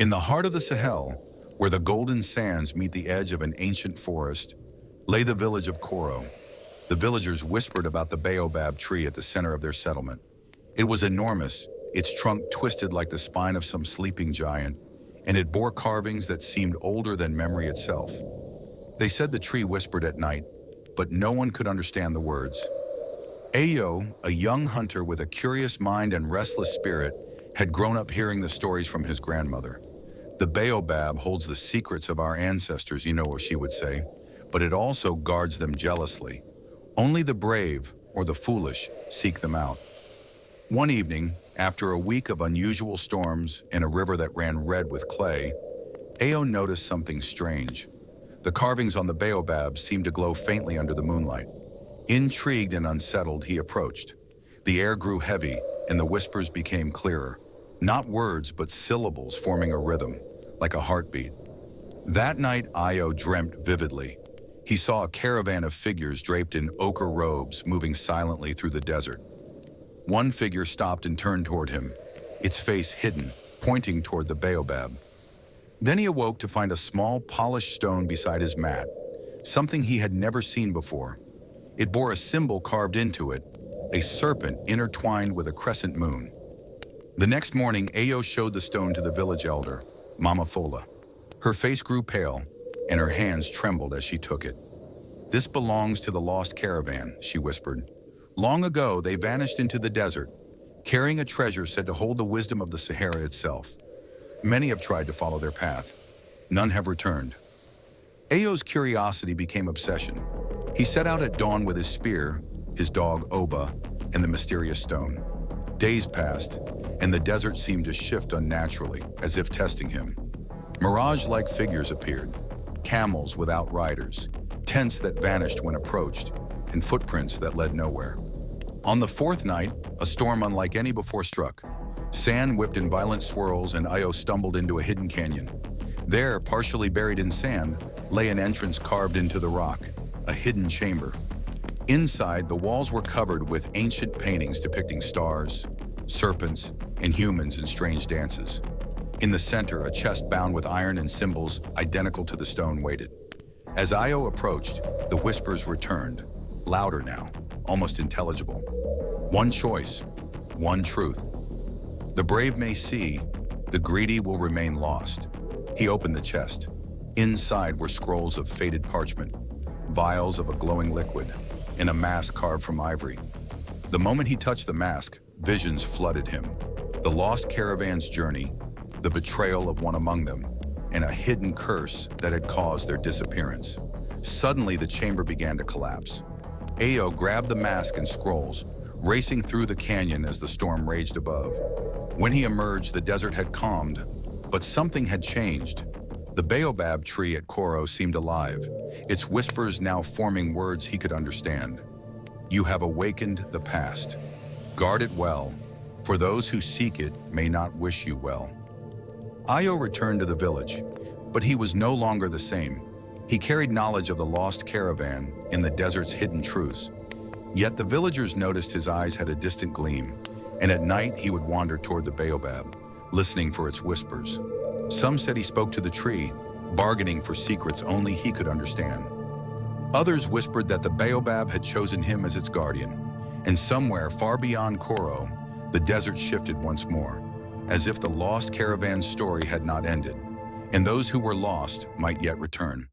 In the heart of the Sahel, where the golden sands meet the edge of an ancient forest, lay the village of Koro. The villagers whispered about the Baobab tree at the center of their settlement. It was enormous, its trunk twisted like the spine of some sleeping giant, and it bore carvings that seemed older than memory itself. They said the tree whispered at night, but no one could understand the words. Ayo, a young hunter with a curious mind and restless spirit, had grown up hearing the stories from his grandmother. The Baobab holds the secrets of our ancestors, she would say, but it also guards them jealously. Only the brave or the foolish seek them out. One evening, after a week of unusual storms in a river that ran red with clay, Ayo noticed something strange. The carvings on the Baobab seemed to glow faintly under the moonlight. Intrigued and unsettled, he approached. The air grew heavy, and the whispers became clearer. Not words, but syllables forming a rhythm, like a heartbeat. That night, Ayo dreamt vividly. He saw a caravan of figures draped in ochre robes moving silently through the desert. One figure stopped and turned toward him, its face hidden, pointing toward the Baobab. Then he awoke to find a small, polished stone beside his mat, something he had never seen before. It bore a symbol carved into it, a serpent intertwined with a crescent moon. The next morning, Ayo showed the stone to the village elder, Mama Fola. Her face grew pale, and her hands trembled as she took it. "This belongs to the Lost Caravan," she whispered. "Long ago, they vanished into the desert, carrying a treasure said to hold the wisdom of the Sahara itself. Many have tried to follow their path. None have returned." Ayo's curiosity became obsession. He set out at dawn with his spear, his dog Oba, and the mysterious stone. Days passed, and the desert seemed to shift unnaturally, as if testing him. Mirage-like figures appeared, camels without riders, tents that vanished when approached, and footprints that led nowhere. On the fourth night, a storm unlike any before struck. Sand whipped in violent swirls, and Ayo stumbled into a hidden canyon. There, partially buried in sand, lay an entrance carved into the rock, a hidden chamber. Inside, the walls were covered with ancient paintings depicting stars, serpents, and humans in strange dances. In the center, a chest bound with iron and symbols identical to the stone waited. As Ayo approached, the whispers returned, louder now, almost intelligible. One choice, one truth. The brave may see, the greedy will remain lost. He opened the chest. Inside were scrolls of faded parchment, vials of a glowing liquid, and a mask carved from ivory. The moment he touched the mask, visions flooded him. The Lost Caravan's journey, the betrayal of one among them, and a hidden curse that had caused their disappearance. Suddenly, the chamber began to collapse. Ayo grabbed the mask and scrolls, racing through the canyon as the storm raged above. When he emerged, the desert had calmed, but something had changed. The Baobab tree at Koro seemed alive, its whispers now forming words he could understand. "You have awakened the past. Guard it well, for those who seek it may not wish you well." Ayo returned to the village, but he was no longer the same. He carried knowledge of the Lost Caravan in the desert's hidden truths. Yet the villagers noticed his eyes had a distant gleam, and at night he would wander toward the Baobab, listening for its whispers. Some said he spoke to the tree, bargaining for secrets only he could understand. Others whispered that the Baobab had chosen him as its guardian, and somewhere far beyond Koro, the desert shifted once more, as if the Lost Caravan's story had not ended, and those who were lost might yet return.